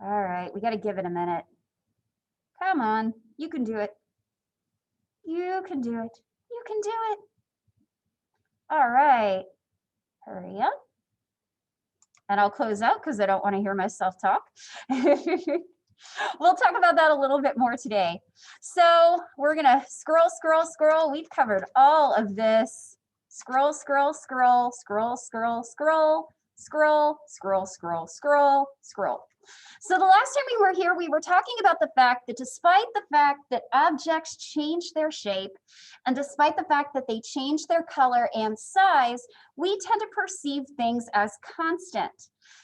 All right, we got to give it a minute. Come on, you can do it. You can do it. You can do it. All right, hurry up. And I'll close out because I don't want to hear myself talk. We'll talk about that a little bit more today. So we're gonna scroll, scroll, scroll. We've covered all of this. Scroll, scroll, scroll, scroll, scroll, scroll, scroll, scroll, scroll, scroll, scroll. So the last time we were here, we were talking about the fact that despite the fact that objects change their shape, and despite the fact that they change their color and size, we tend to perceive things as constant.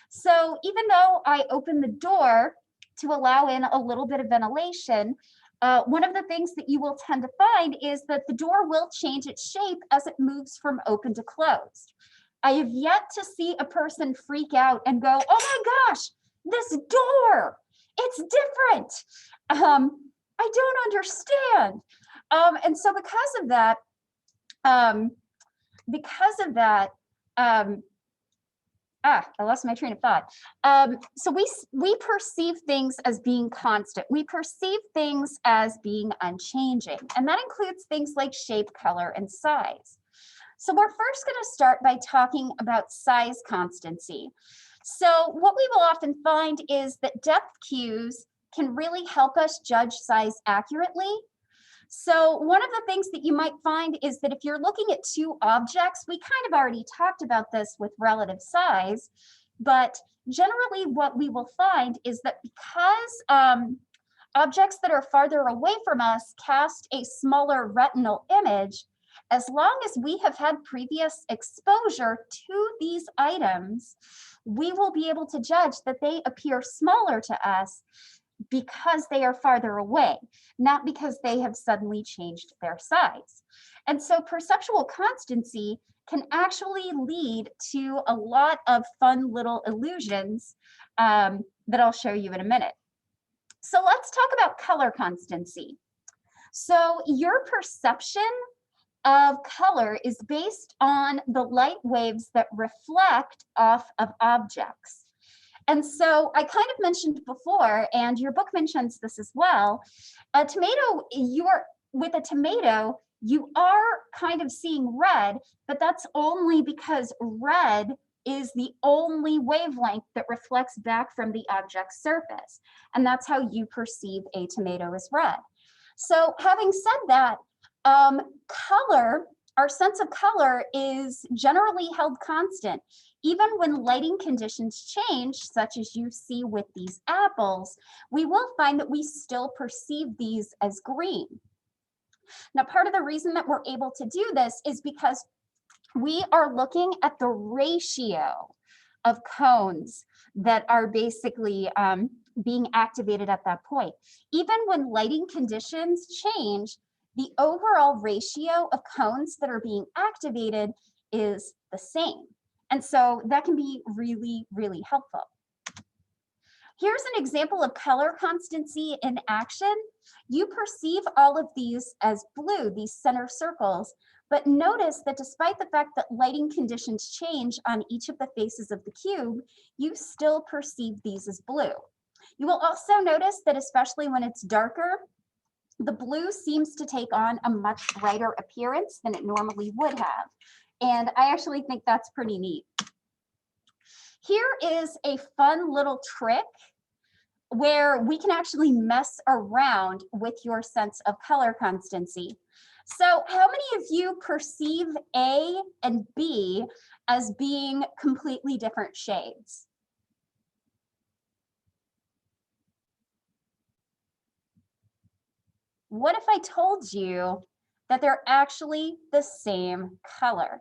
So even though I open the door to allow in a little bit of ventilation, one of the things that you will tend to find is that the door will change its shape as it moves from open to closed. I have yet to see a person freak out and go, oh my gosh, this door, it's different. I don't understand. And so because of that, I lost my train of thought. So we perceive things as being constant. We perceive things as being unchanging, and that includes things like shape, color, and size. So we're first going to start by talking about size constancy. So what we will often find is that depth cues can really help us judge size accurately. So one of the things that you might find is that if you're looking at two objects, we kind of already talked about this with relative size, but generally what we will find is that because objects that are farther away from us cast a smaller retinal image, as long as we have had previous exposure to these items, we will be able to judge that they appear smaller to us because they are farther away, not because they have suddenly changed their size. And so perceptual constancy can actually lead to a lot of fun little illusions that I'll show you in a minute. So let's talk about color constancy. So your perception of color is based on the light waves that reflect off of objects. And so I kind of mentioned before, and your book mentions this as well, a tomato, with a tomato, you are kind of seeing red, but that's only because red is the only wavelength that reflects back from the object's surface. And that's how you perceive a tomato as red. So having said that, color, our sense of color is generally held constant. Even when lighting conditions change, such as you see with these apples, we will find that we still perceive these as green. Now, part of the reason that we're able to do this is because we are looking at the ratio of cones that are basically being activated at that point. Even when lighting conditions change, the overall ratio of cones that are being activated is the same. And so that can be really, really helpful. Here's an example of color constancy in action. You perceive all of these as blue, these center circles, but notice that despite the fact that lighting conditions change on each of the faces of the cube, you still perceive these as blue. You will also notice that especially when it's darker, the blue seems to take on a much brighter appearance than it normally would have. And I actually think that's pretty neat. Here is a fun little trick where we can actually mess around with your sense of color constancy. So how many of you perceive A and B as being completely different shades? What if I told you that they're actually the same color?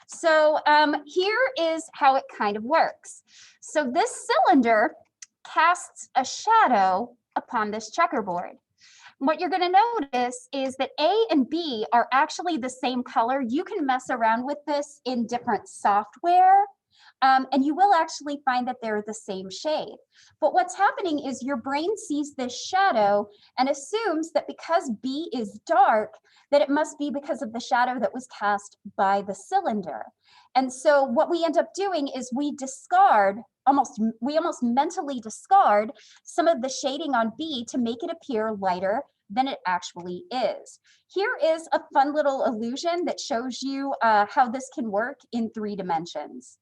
So here is how it kind of works. So this cylinder casts a shadow upon this checkerboard. What you're going to notice is that A and B are actually the same color. You can mess around with this in different software, and you will actually find that they're the same shade. But what's happening is your brain sees this shadow and assumes that because B is dark, that it must be because of the shadow that was cast by the cylinder. And so what we end up doing is we discard we almost mentally discard some of the shading on B to make it appear lighter than it actually is. Here is a fun little illusion that shows you how this can work in 3 dimensions.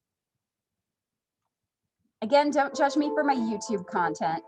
Again, don't judge me for my YouTube content.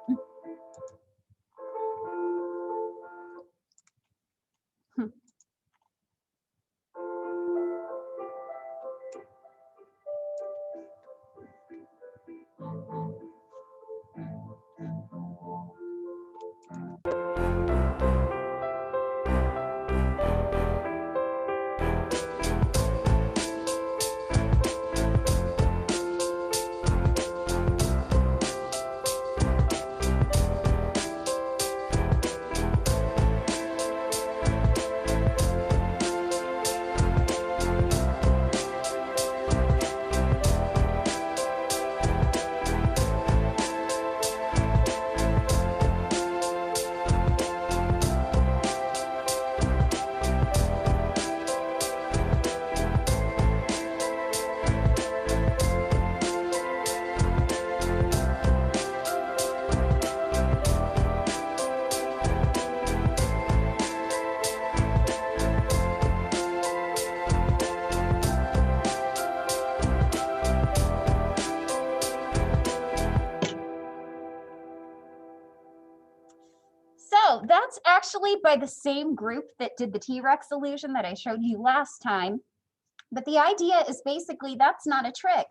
So that's actually by the same group that did the T-Rex illusion that I showed you last time. But the idea is basically that's not a trick.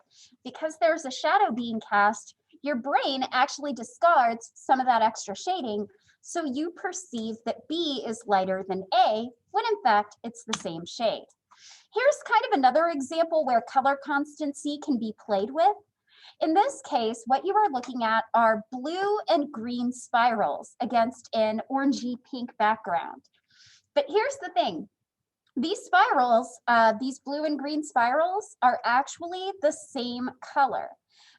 Because there's a shadow being cast, your brain actually discards some of that extra shading, so you perceive that B is lighter than A, when in fact it's the same shade. Here's kind of another example where color constancy can be played with. In this case, what you are looking at are blue and green spirals against an orangey pink background. But here's the thing. These spirals, these blue and green spirals, are actually the same color,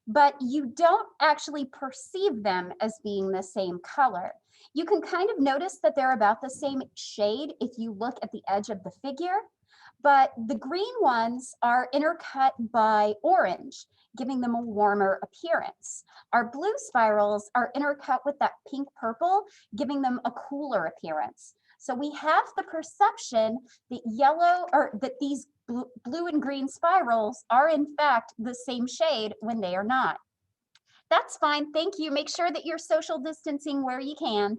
but you don't actually perceive them as being the same color. You can kind of notice that they're about the same shade if you look at the edge of the figure, but the green ones are intercut by orange, giving them a warmer appearance. Our blue spirals are intercut with that pink purple, giving them a cooler appearance. So we have the perception that these blue and green spirals are in fact the same shade when they are not. That's fine, thank you. Make sure that you're social distancing where you can.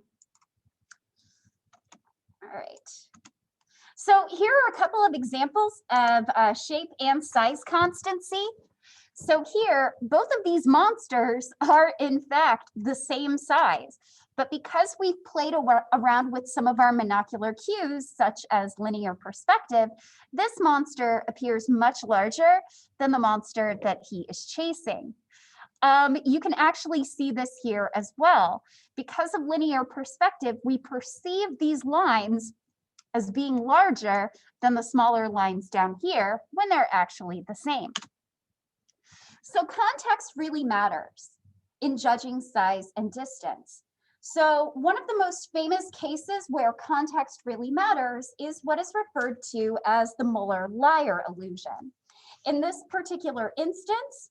All right. So here are a couple of examples of shape and size constancy. So here, both of these monsters are in fact the same size, but because we've played around with some of our monocular cues, such as linear perspective, this monster appears much larger than the monster that he is chasing. You can actually see this here as well. Because of linear perspective, we perceive these lines as being larger than the smaller lines down here when they're actually the same. So context really matters in judging size and distance. So one of the most famous cases where context really matters is what is referred to as the molar liar illusion. In this particular instance,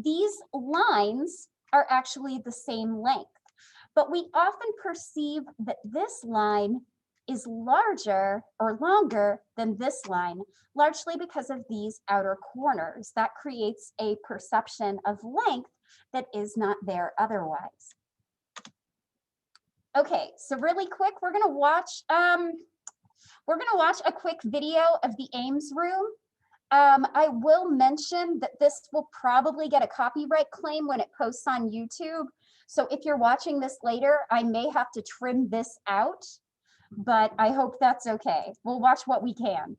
these lines are actually the same length, but we often perceive that this line is larger or longer than this line, largely because of these outer corners. That creates a perception of length that is not there otherwise. Okay, so really quick, we're gonna watch a quick video of the Ames room. I will mention that this will probably get a copyright claim when it posts on YouTube. So if you're watching this later, I may have to trim this out, but I hope that's okay. We'll watch what we can.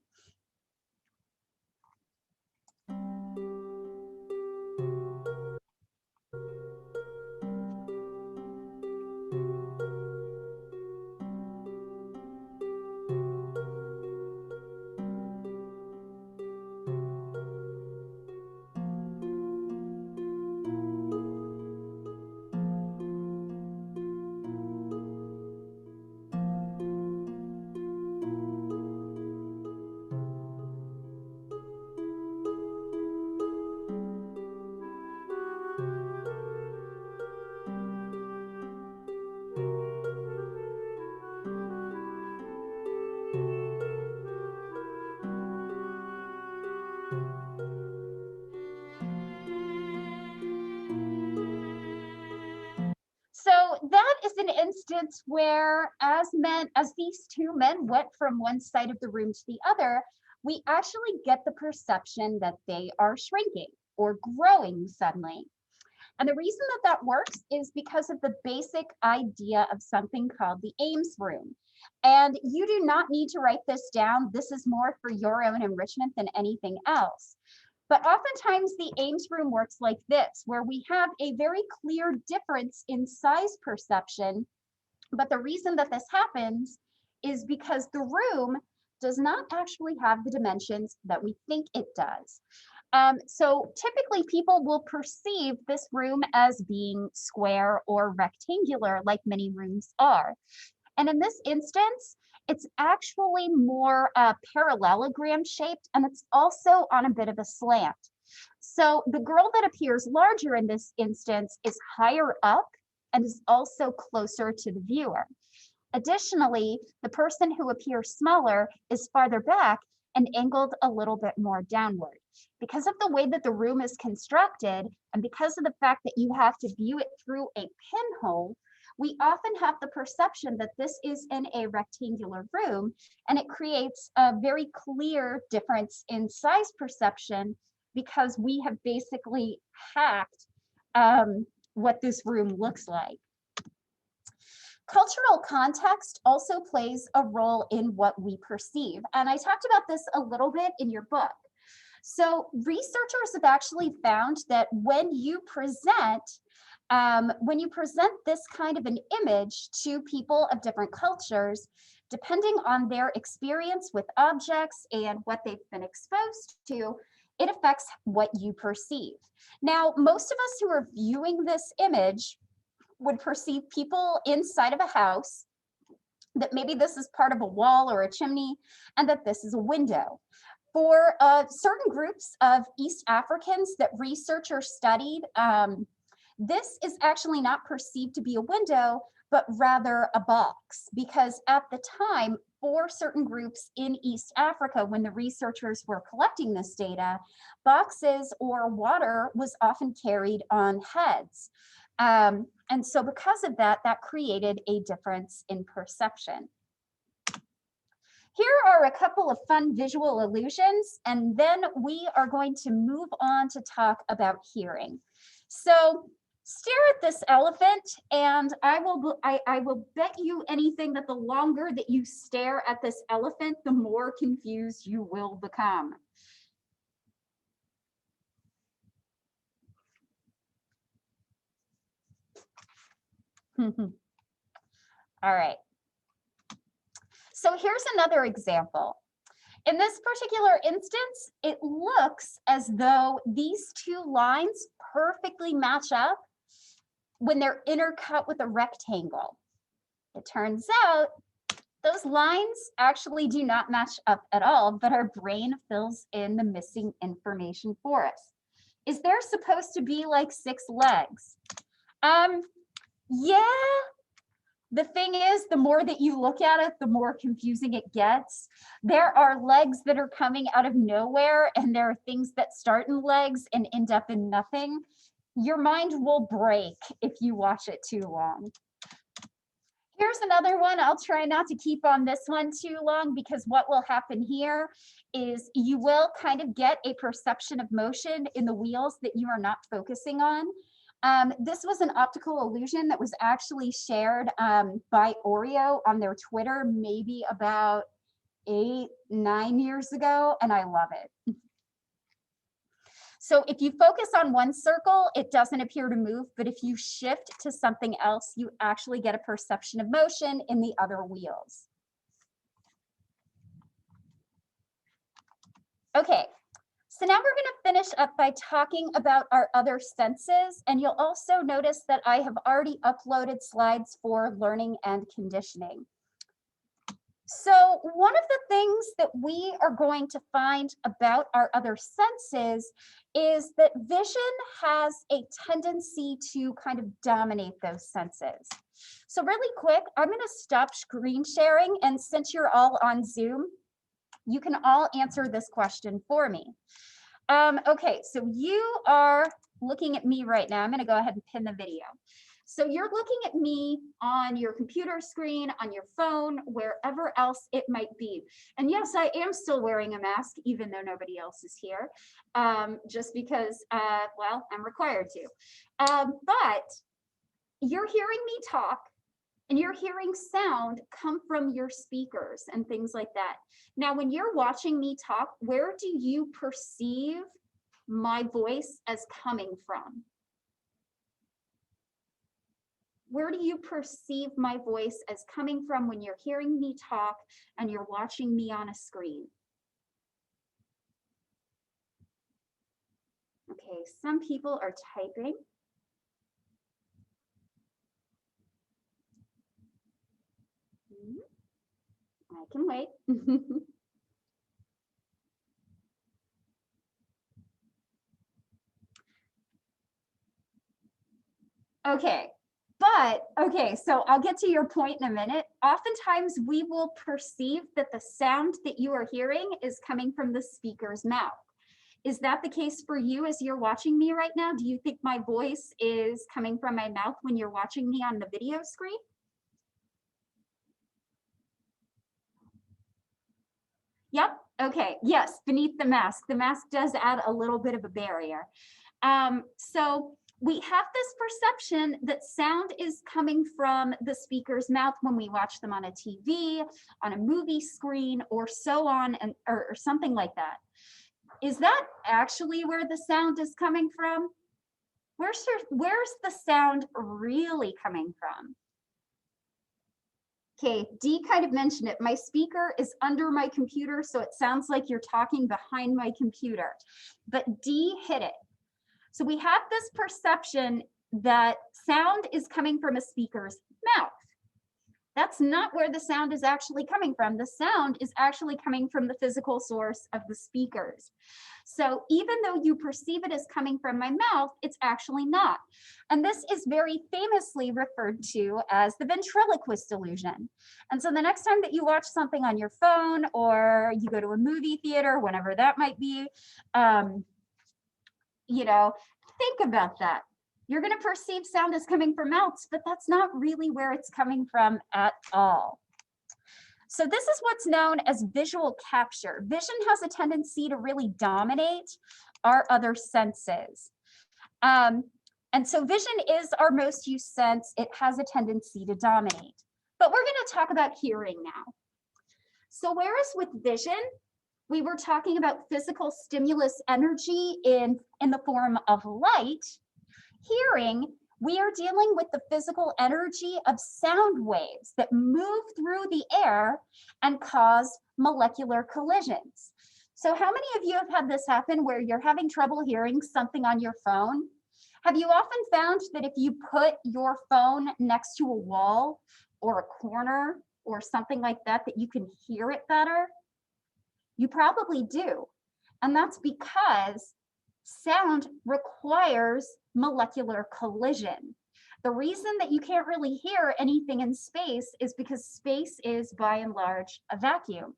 an instance where as these two men went from one side of the room to the other, we actually get the perception that they are shrinking or growing suddenly. And the reason that that works is because of the basic idea of something called the Ames room. And you do not need to write this down. This is more for your own enrichment than anything else. But oftentimes the Ames room works like this, where we have a very clear difference in size perception. But the reason that this happens is because the room does not actually have the dimensions that we think it does. So typically people will perceive this room as being square or rectangular, like many rooms are. And in this instance, it's actually more parallelogram shaped, and it's also on a bit of a slant. So the girl that appears larger in this instance is higher up and is also closer to the viewer. Additionally, the person who appears smaller is farther back and angled a little bit more downward. Because of the way that the room is constructed, and because of the fact that you have to view it through a pinhole, we often have the perception that this is in a rectangular room, and it creates a very clear difference in size perception because we have basically hacked what this room looks like. Cultural context also plays a role in what we perceive, and I talked about this a little bit in your book. So researchers have actually found that when you present this kind of an image to people of different cultures, depending on their experience with objects and what they've been exposed to, it affects what you perceive. Now, most of us who are viewing this image would perceive people inside of a house, that maybe this is part of a wall or a chimney, and that this is a window. For certain groups of East Africans that researchers studied, this is actually not perceived to be a window, but rather a box, because at the time, for certain groups in East Africa, when the researchers were collecting this data, boxes or water was often carried on heads. And so because of that, that created a difference in perception. Here are a couple of fun visual illusions, and then we are going to move on to talk about hearing. So stare at this elephant, and I will bet you anything that the longer that you stare at this elephant, the more confused you will become. All right. So here's another example. In this particular instance, it looks as though these two lines perfectly match up when they're intercut with a rectangle. It turns out those lines actually do not match up at all, but our brain fills in the missing information for us. Is there supposed to be like 6 legs? Yeah. The thing is, the more that you look at it, the more confusing it gets. There are legs that are coming out of nowhere, and there are things that start in legs and end up in nothing. Your mind will break if you watch it too long. Here's another one. I'll try not to keep on this one too long, because what will happen here is you will kind of get a perception of motion in the wheels that you are not focusing on. This was an optical illusion that was actually shared by Oreo on their Twitter maybe about 8-9 years ago, and I love it. So if you focus on one circle, it doesn't appear to move, but if you shift to something else, you actually get a perception of motion in the other wheels. Okay. So now we're going to finish up by talking about our other senses, and you'll also notice that I have already uploaded slides for learning and conditioning. So one of the things that we are going to find about our other senses is that vision has a tendency to kind of dominate those senses. So really quick, I'm going to stop screen sharing, and since you're all on Zoom, you can all answer this question for me. Okay, so you are looking at me right now. I'm going to go ahead and pin the video. So you're looking at me on your computer screen, on your phone, wherever else it might be. And yes, I am still wearing a mask, even though nobody else is here, just because, well, I'm required to. But you're hearing me talk, and you're hearing sound come from your speakers and things like that. Now, when you're watching me talk, where do you perceive my voice as coming from? Where do you perceive my voice as coming from when you're hearing me talk and you're watching me on a screen? Okay, some people are typing. I can wait. Okay, okay, so I'll get to your point in a minute. Oftentimes we will perceive that the sound that you are hearing is coming from the speaker's mouth. Is that the case for you as you're watching me right now? Do you think my voice is coming from my mouth when you're watching me on the video screen? Yep, okay, yes, beneath the mask. The mask does add a little bit of a barrier. So we have this perception that sound is coming from the speaker's mouth when we watch them on a TV, on a movie screen, or so on, and or something like that. Is that actually where the sound is coming from? Where's the sound really coming from? Okay, Dee kind of mentioned it. My speaker is under my computer, so it sounds like you're talking behind my computer. But Dee hit it. So we have this perception that sound is coming from a speaker's mouth. That's not where the sound is actually coming from. The sound is actually coming from the physical source of the speakers. So even though you perceive it as coming from my mouth, it's actually not. And this is very famously referred to as the ventriloquist illusion. And so the next time that you watch something on your phone or you go to a movie theater, whenever that might be, you know, think about that. You're going to perceive sound as coming from mouths, but that's not really where it's coming from at all. So this is what's known as visual capture. Vision has a tendency to really dominate our other senses. And so vision is our most used sense. It has a tendency to dominate. But we're going to talk about hearing now. So whereas with vision, we were talking about physical stimulus energy in the form of light, hearing, we are dealing with the physical energy of sound waves that move through the air and cause molecular collisions. So how many of you have had this happen where you're having trouble hearing something on your phone? Have you often found that if you put your phone next to a wall or a corner or something like that, that you can hear it better? You probably do. And that's because sound requires molecular collision. The reason that you can't really hear anything in space is because space is by and large a vacuum.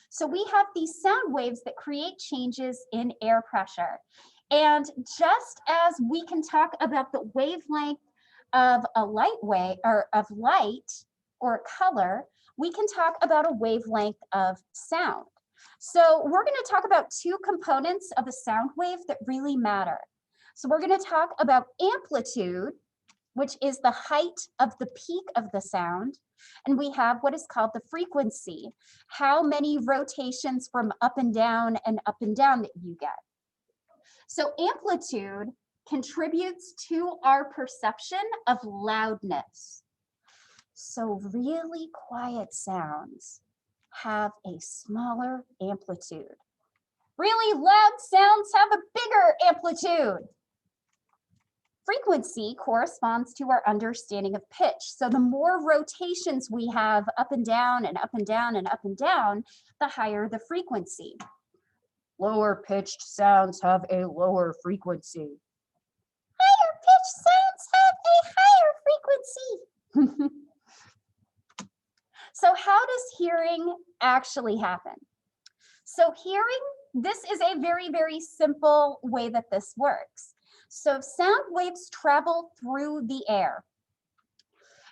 So we have these sound waves that create changes in air pressure. And just as we can talk about the wavelength of a light wave or of light or color, we can talk about a wavelength of sound. So we're going to talk about two components of a sound wave that really matter. So we're going to talk about amplitude, which is the height of the peak of the sound. And we have what is called the frequency, how many rotations from up and down that you get. So amplitude contributes to our perception of loudness. So really quiet sounds have a smaller amplitude. Really loud sounds have a bigger amplitude. Frequency corresponds to our understanding of pitch. So the more rotations we have up and down and up and down and up and down, the higher the frequency. Lower pitched sounds have a lower frequency. Higher pitched sounds have a higher frequency. So how does hearing actually happen? So hearing, this is a very, very simple way that this works. So sound waves travel through the air.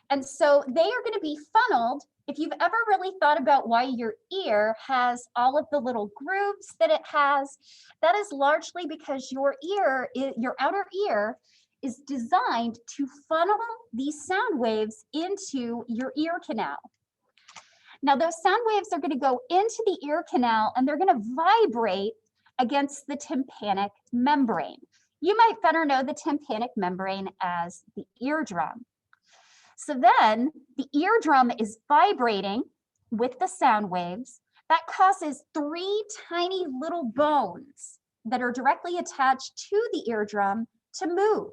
And so they are going to be funneled. If you've ever really thought about why your ear has all of the little grooves that it has, that is largely because your ear, your outer ear, is designed to funnel these sound waves into your ear canal. Now, those sound waves are going to go into the ear canal and they're going to vibrate against the tympanic membrane. You might better know the tympanic membrane as the eardrum. So then the eardrum is vibrating with the sound waves. That causes 3 tiny little bones that are directly attached to the eardrum to move.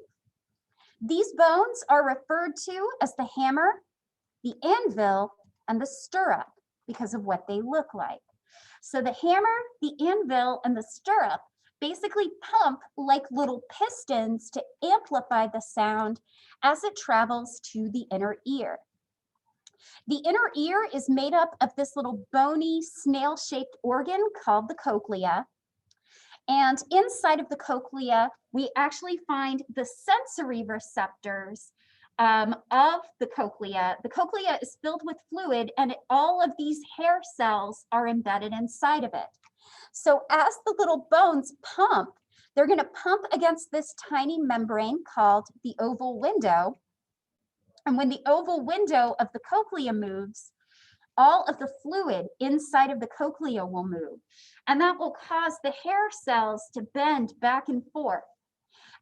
These bones are referred to as the hammer, the anvil, and the stirrup because of what they look like. So the hammer, the anvil, and the stirrup basically pump like little pistons to amplify the sound as it travels to the inner ear. The inner ear is made up of this little bony snail-shaped organ called the cochlea. And inside of the cochlea, we actually find the sensory receptors of the cochlea. The cochlea is filled with fluid and all of these hair cells are embedded inside of it. So as the little bones pump, they're going to pump against this tiny membrane called the oval window. And when the oval window of the cochlea moves, all of the fluid inside of the cochlea will move. And that will cause the hair cells to bend back and forth.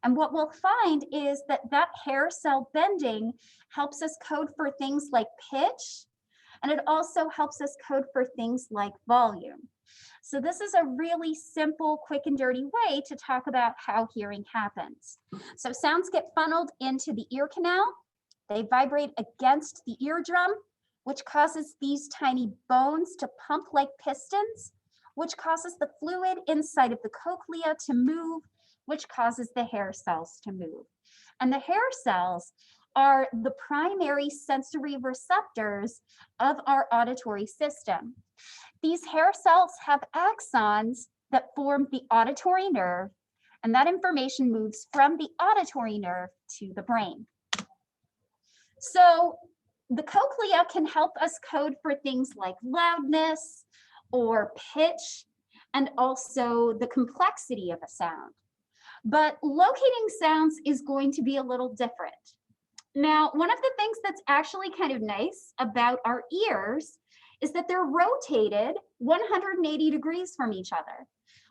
And what we'll find is that that hair cell bending helps us code for things like pitch, and it also helps us code for things like volume. So this is a really simple, quick and dirty way to talk about how hearing happens. So sounds get funneled into the ear canal. They vibrate against the eardrum, which causes these tiny bones to pump like pistons, which causes the fluid inside of the cochlea to move, which causes the hair cells to move. And the hair cells are the primary sensory receptors of our auditory system. These hair cells have axons that form the auditory nerve, and that information moves from the auditory nerve to the brain. So the cochlea can help us code for things like loudness or pitch, and also the complexity of a sound. But locating sounds is going to be a little different. Now, one of the things that's actually kind of nice about our ears is that they're rotated 180 degrees from each other,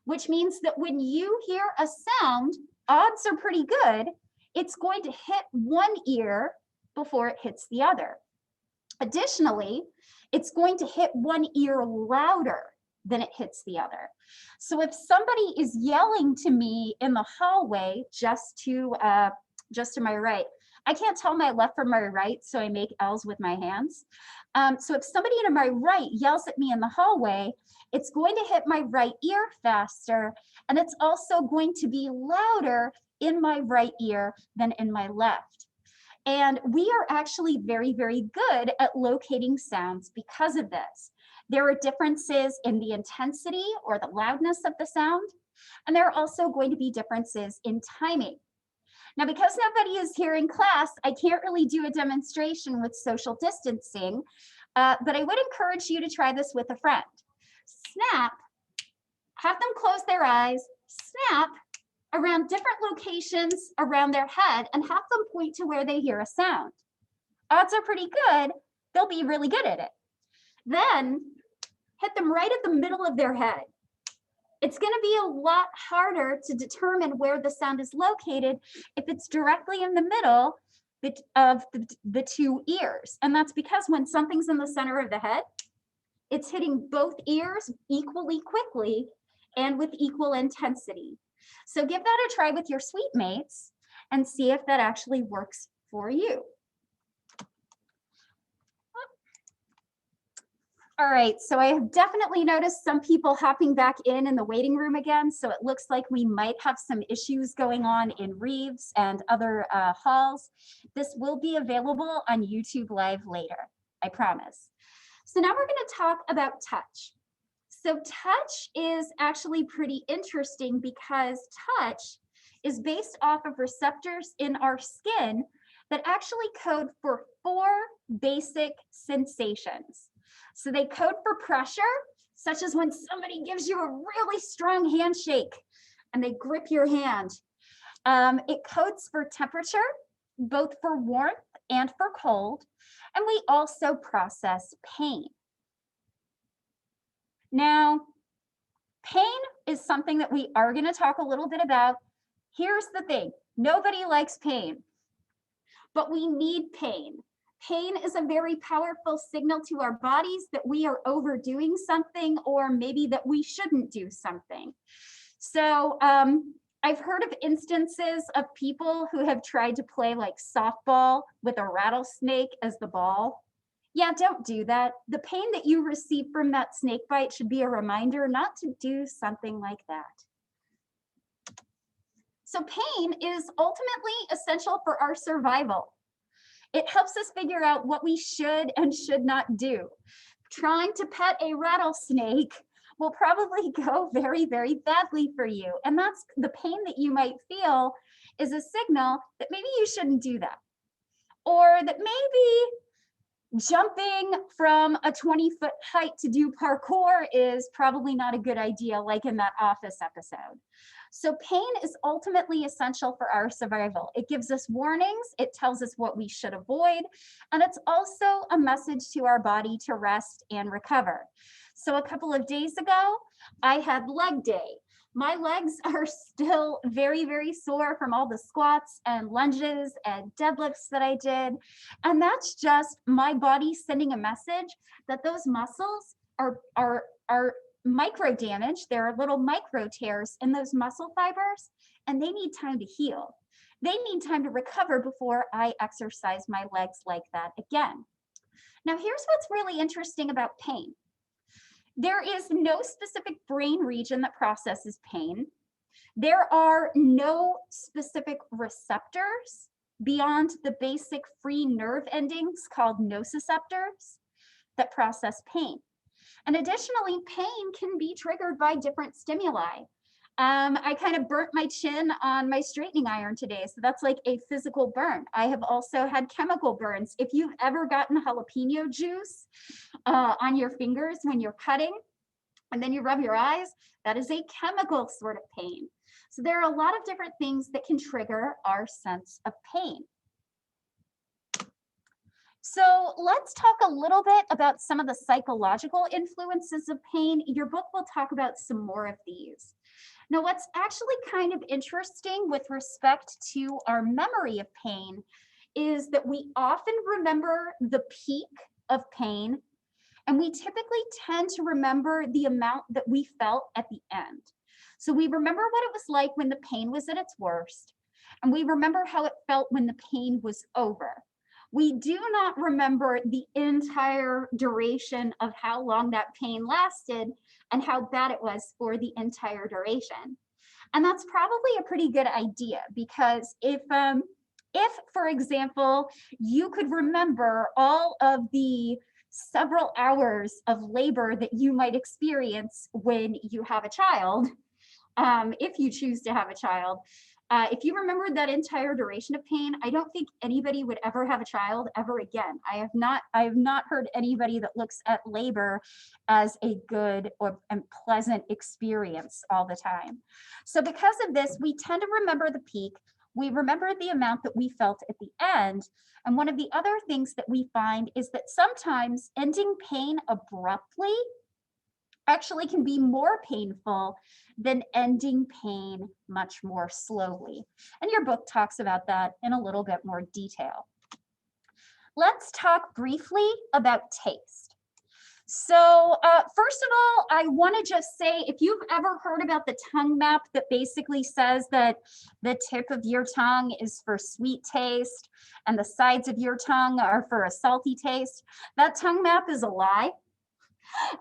which means that when you hear a sound, odds are pretty good, it's going to hit one ear before it hits the other. Additionally, it's going to hit one ear louder than it hits the other. So if somebody is yelling to me in the hallway just to my right, I can't tell my left from my right, so I make L's with my hands. So if somebody to my right yells at me in the hallway, it's going to hit my right ear faster, and it's also going to be louder in my right ear than in my left. And we are actually very, very good at locating sounds because of this. There are differences in the intensity or the loudness of the sound, and there are also going to be differences in timing. Now, because nobody is here in class, I can't really do a demonstration with social distancing, but I would encourage you to try this with a friend. Snap, have them close their eyes, snap around different locations around their head, and have them point to where they hear a sound. Odds are pretty good, they'll be really good at it. Then hit them right at the middle of their head. It's going to be a lot harder to determine where the sound is located if it's directly in the middle of the two ears. And that's because when something's in the center of the head, it's hitting both ears equally quickly and with equal intensity. So give that a try with your suite mates and see if that actually works for you. All right, so I have definitely noticed some people hopping back in the waiting room again, so it looks like we might have some issues going on in Reeves and other halls. This will be available on YouTube Live later, I promise. So now we're going to talk about touch. So touch is actually pretty interesting because touch is based off of receptors in our skin that actually code for 4 basic sensations. So they code for pressure, such as when somebody gives you a really strong handshake and they grip your hand. It codes for temperature, both for warmth and for cold. And we also process pain. Now, pain is something that we are going to talk a little bit about. Here's the thing. Nobody likes pain, but we need pain. Pain is a very powerful signal to our bodies that we are overdoing something, or maybe that we shouldn't do something. So I've heard of instances of people who have tried to play like softball with a rattlesnake as the ball. Yeah, don't do that. The pain that you receive from that snake bite should be a reminder not to do something like that. So pain is ultimately essential for our survival. It helps us figure out what we should and should not do. Trying to pet a rattlesnake will probably go very, very badly for you. And that's the pain that you might feel is a signal that maybe you shouldn't do that. Or that maybe jumping from a 20-foot height to do parkour is probably not a good idea, like in that Office episode. So pain is ultimately essential for our survival. It gives us warnings, it tells us what we should avoid, and it's also a message to our body to rest and recover. So a couple of days ago, I had leg day. My legs are still very, very sore from all the squats and lunges and deadlifts that I did. And that's just my body sending a message that those muscles are micro damage. There are little micro tears in those muscle fibers, and they need time to heal. They need time to recover before I exercise my legs like that again. Now, here's what's really interesting about pain. There is no specific brain region that processes pain. There are no specific receptors beyond the basic free nerve endings called nociceptors that process pain. And additionally, pain can be triggered by different stimuli. I kind of burnt my chin on my straightening iron today, so that's like a physical burn. I have also had chemical burns. If you've ever gotten jalapeno juice on your fingers when you're cutting, and then you rub your eyes, that is a chemical sort of pain. So there are a lot of different things that can trigger our sense of pain. So let's talk a little bit about some of the psychological influences of pain. Your book will talk about some more of these. Now, what's actually kind of interesting with respect to our memory of pain is that we often remember the peak of pain, and we typically tend to remember the amount that we felt at the end. So we remember what it was like when the pain was at its worst, and we remember how it felt when the pain was over. We do not remember the entire duration of how long that pain lasted and how bad it was for the entire duration. And that's probably a pretty good idea, because if for example, you could remember all of the several hours of labor that you might experience when you have a child, if you choose to have a child, if you remembered that entire duration of pain, I don't think anybody would ever have a child ever again. I have not heard anybody that looks at labor as a good and pleasant experience all the time. So because of this, we tend to remember the peak. We remember the amount that we felt at the end. And one of the other things that we find is that sometimes ending pain abruptly actually can be more painful than ending pain much more slowly. And your book talks about that in a little bit more detail. Let's talk briefly about taste. So first of all, I want to just say, if you've ever heard about the tongue map that basically says that the tip of your tongue is for sweet taste and the sides of your tongue are for a salty taste, that tongue map is a lie.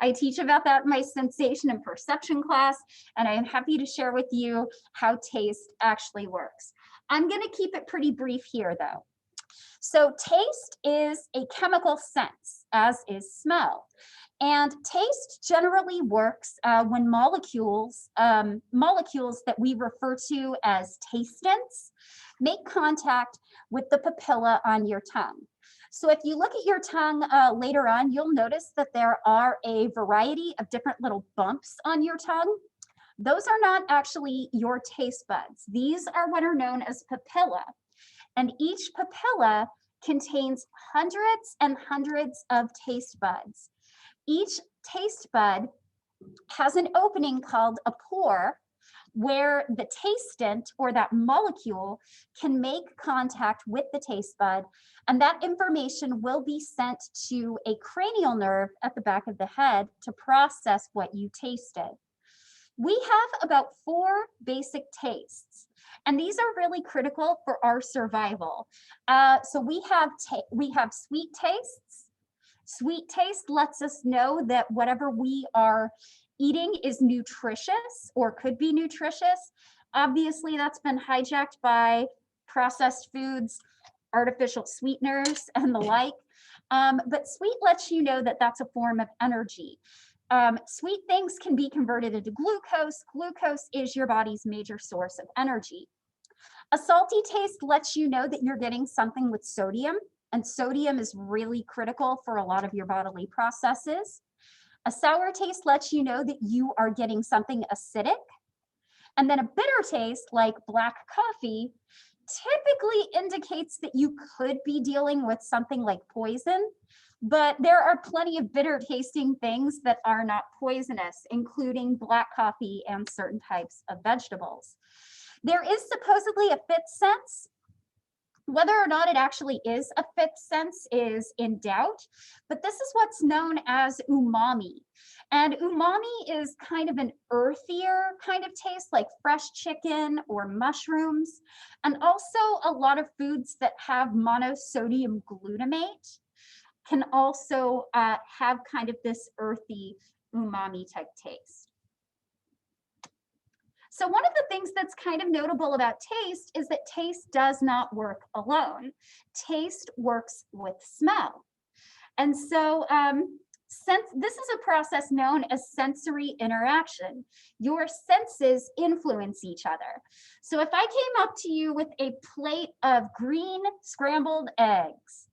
I teach about that in my sensation and perception class, and I am happy to share with you how taste actually works. I'm going to keep it pretty brief here, though. So taste is a chemical sense, as is smell. And taste generally works when molecules that we refer to as tastants make contact with the papilla on your tongue. So if you look at your tongue later on, you'll notice that there are a variety of different little bumps on your tongue. Those are not actually your taste buds. These are what are known as papilla. And each papilla contains hundreds and hundreds of taste buds. Each taste bud has an opening called a pore, where the tastant, or that molecule, can make contact with the taste bud, and that information will be sent to a cranial nerve at the back of the head to process what you tasted. We have about 4 basic tastes, and these are really critical for our survival. So we have sweet tastes. Sweet taste lets us know that whatever we are eating is nutritious or could be nutritious. Obviously, that's been hijacked by processed foods, artificial sweeteners, and the like. But sweet lets you know that that's a form of energy. Sweet things can be converted into glucose. Glucose is your body's major source of energy. A salty taste lets you know that you're getting something with sodium, and sodium is really critical for a lot of your bodily processes. A sour taste lets you know that you are getting something acidic. And then a bitter taste, like black coffee, typically indicates that you could be dealing with something like poison, but there are plenty of bitter tasting things that are not poisonous, including black coffee and certain types of vegetables. There is supposedly a fifth sense. Whether or not it actually is a fifth sense is in doubt, but this is what's known as umami. And umami is kind of an earthier kind of taste, like fresh chicken or mushrooms, and also a lot of foods that have monosodium glutamate can also have kind of this earthy umami type taste. So one of the things that's kind of notable about taste is that taste does not work alone. Taste works with smell. And so this is a process known as sensory interaction. Your senses influence each other. So if I came up to you with a plate of green scrambled eggs,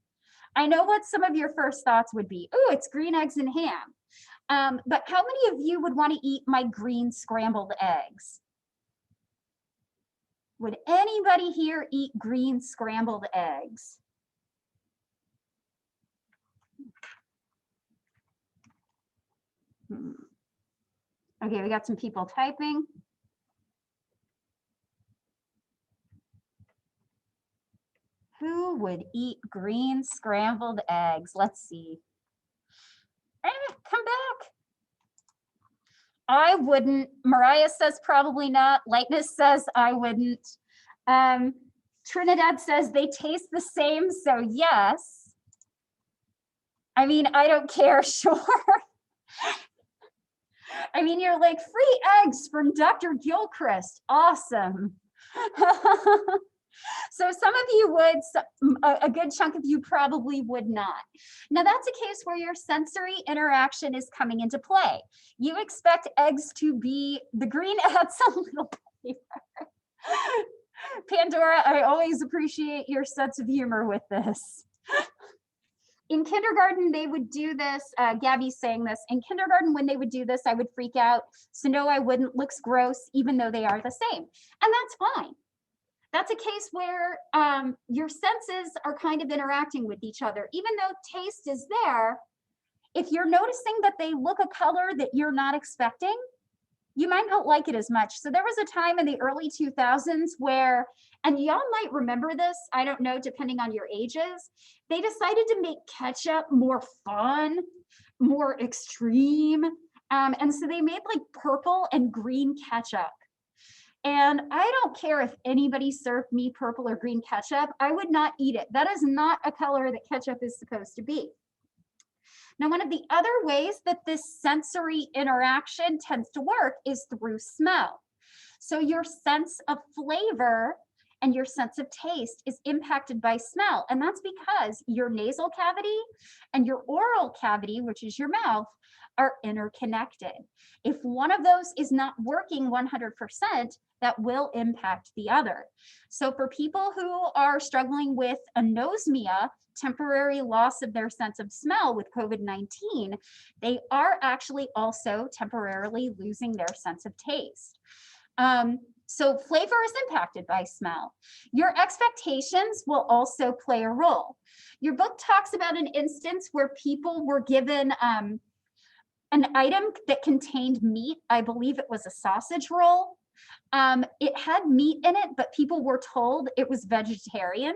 I know what some of your first thoughts would be. Oh, it's green eggs and ham. But how many of you would want to eat my green scrambled eggs? Would anybody here eat green scrambled eggs? Okay, we got some people typing. Who would eat green scrambled eggs? Let's see. Come back. I wouldn't. Mariah says probably not. Lightness says I wouldn't. Trinidad says they taste the same, so yes. I mean, I don't care, sure. I mean, you're like, free eggs from Dr. Gilchrist. Awesome. So some of you would, a good chunk of you probably would not. Now that's a case where your sensory interaction is coming into play. You expect eggs to be, the green adds a little flavor. Pandora, I always appreciate your sense of humor with this. In kindergarten, they would do this. Gabby's saying this. In kindergarten, when they would do this, I would freak out. So no, I wouldn't. Looks gross, even though they are the same. And that's fine. That's a case where your senses are kind of interacting with each other. Even though taste is there, if you're noticing that they look a color that you're not expecting, you might not like it as much. So there was a time in the early 2000s where, and y'all might remember this, I don't know, depending on your ages, they decided to make ketchup more fun, more extreme. And so they made like purple and green ketchup. And I don't care if anybody served me purple or green ketchup, I would not eat it. That is not a color that ketchup is supposed to be. Now, one of the other ways that this sensory interaction tends to work is through smell. So your sense of flavor and your sense of taste is impacted by smell. And that's because your nasal cavity and your oral cavity, which is your mouth, are interconnected. If one of those is not working 100%, that will impact the other. So for people who are struggling with anosmia, temporary loss of their sense of smell with COVID-19, they are actually also temporarily losing their sense of taste. So flavor is impacted by smell. Your expectations will also play a role. Your book talks about an instance where people were given an item that contained meat. I believe it was a sausage roll. It had meat in it, but people were told it was vegetarian.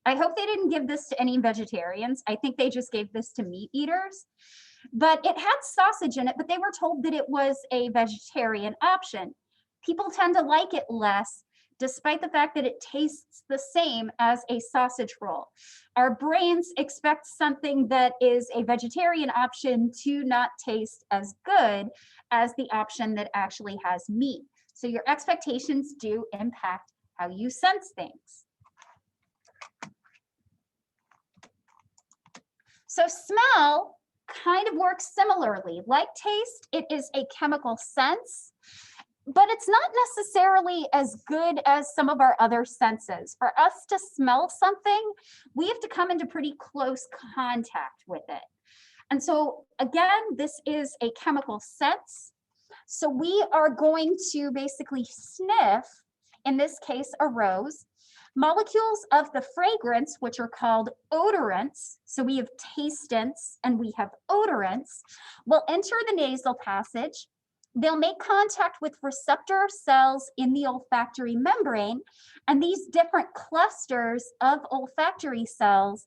I hope they didn't give this to any vegetarians. I think they just gave this to meat eaters. But it had sausage in it, but they were told that it was a vegetarian option. People tend to like it less, despite the fact that it tastes the same as a sausage roll. Our brains expect something that is a vegetarian option to not taste as good as the option that actually has meat. So your expectations do impact how you sense things. So smell kind of works similarly. Like taste, it is a chemical sense, but it's not necessarily as good as some of our other senses. For us to smell something, we have to come into pretty close contact with it. And so again, this is a chemical sense. So we are going to basically sniff, in this case, a rose. Molecules of the fragrance, which are called odorants, so we have tastants and we have odorants, will enter the nasal passage. They'll make contact with receptor cells in the olfactory membrane, and these different clusters of olfactory cells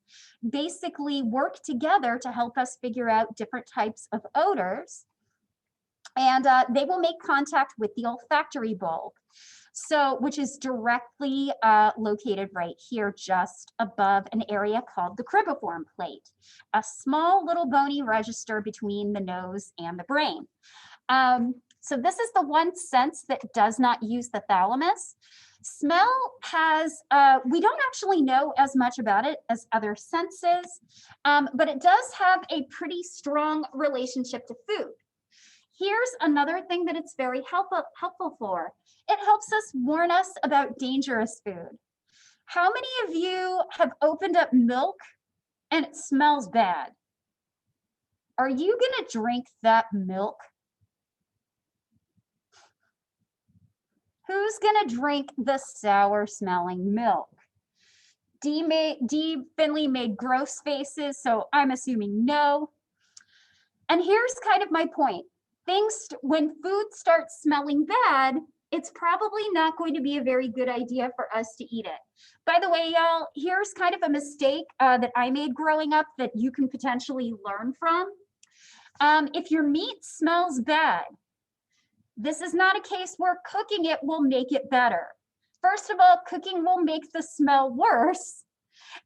basically work together to help us figure out different types of odors, and they will make contact with the olfactory bulb. So, which is directly located right here, just above an area called the cribriform plate, a small little bony register between the nose and the brain. So this is the one sense that does not use the thalamus. Smell has, we don't actually know as much about it as other senses, but it does have a pretty strong relationship to food. Here's another thing that it's very helpful for. It helps us warn us about dangerous food. How many of you have opened up milk and it smells bad? Are you gonna drink that milk? Who's gonna drink the sour smelling milk? D. Finley made gross faces, so I'm assuming no. And here's kind of my point. When food starts smelling bad, it's probably not going to be a very good idea for us to eat it. By the way, y'all, here's kind of a mistake that I made growing up that you can potentially learn from. If your meat smells bad, this is not a case where cooking it will make it better. First of all, cooking will make the smell worse,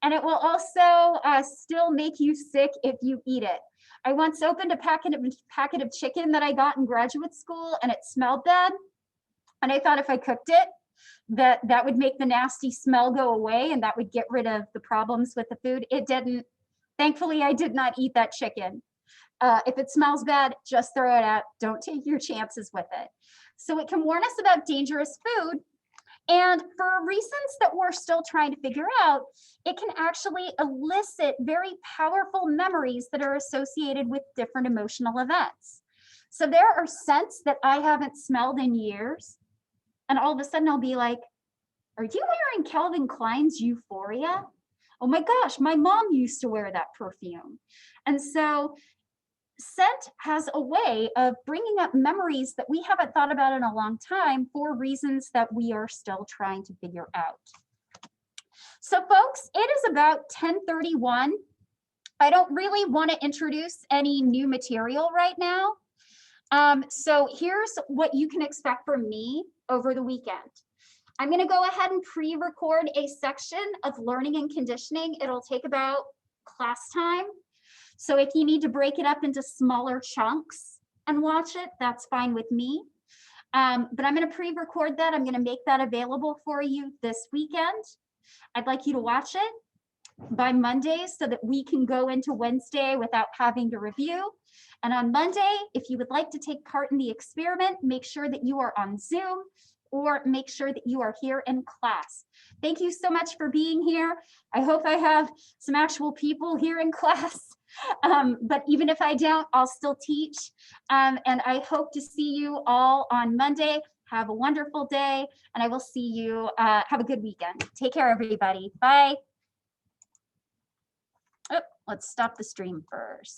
and it will also still make you sick if you eat it. I once opened a packet of chicken that I got in graduate school, and it smelled bad. And I thought if I cooked it, that would make the nasty smell go away and that would get rid of the problems with the food. It didn't. Thankfully, I did not eat that chicken. If it smells bad, just throw it out. Don't take your chances with it. So it can warn us about dangerous food. And for reasons that we're still trying to figure out, it can actually elicit very powerful memories that are associated with different emotional events. So there are scents that I haven't smelled in years. And all of a sudden I'll be like, are you wearing Calvin Klein's Euphoria? Oh my gosh, my mom used to wear that perfume. And so scent has a way of bringing up memories that we haven't thought about in a long time for reasons that we are still trying to figure out. So folks, it is about 10:31. I don't really want to introduce any new material right now. So here's what you can expect from me over the weekend. I'm going to go ahead and pre-record a section of learning and conditioning. It'll take about class time. So if you need to break it up into smaller chunks and watch it, that's fine with me. But I'm going to pre-record that. I'm going to make that available for you this weekend. I'd like you to watch it by Monday so that we can go into Wednesday without having to review. And on Monday, if you would like to take part in the experiment, make sure that you are on Zoom. or make sure that you are here in class. Thank you so much for being here. I hope I have some actual people here in class. But even if I don't, I'll still teach. And I hope to see you all on Monday. Have a wonderful day, and I will see you. Have a good weekend. Take care, everybody. Bye. Oh, let's stop the stream first.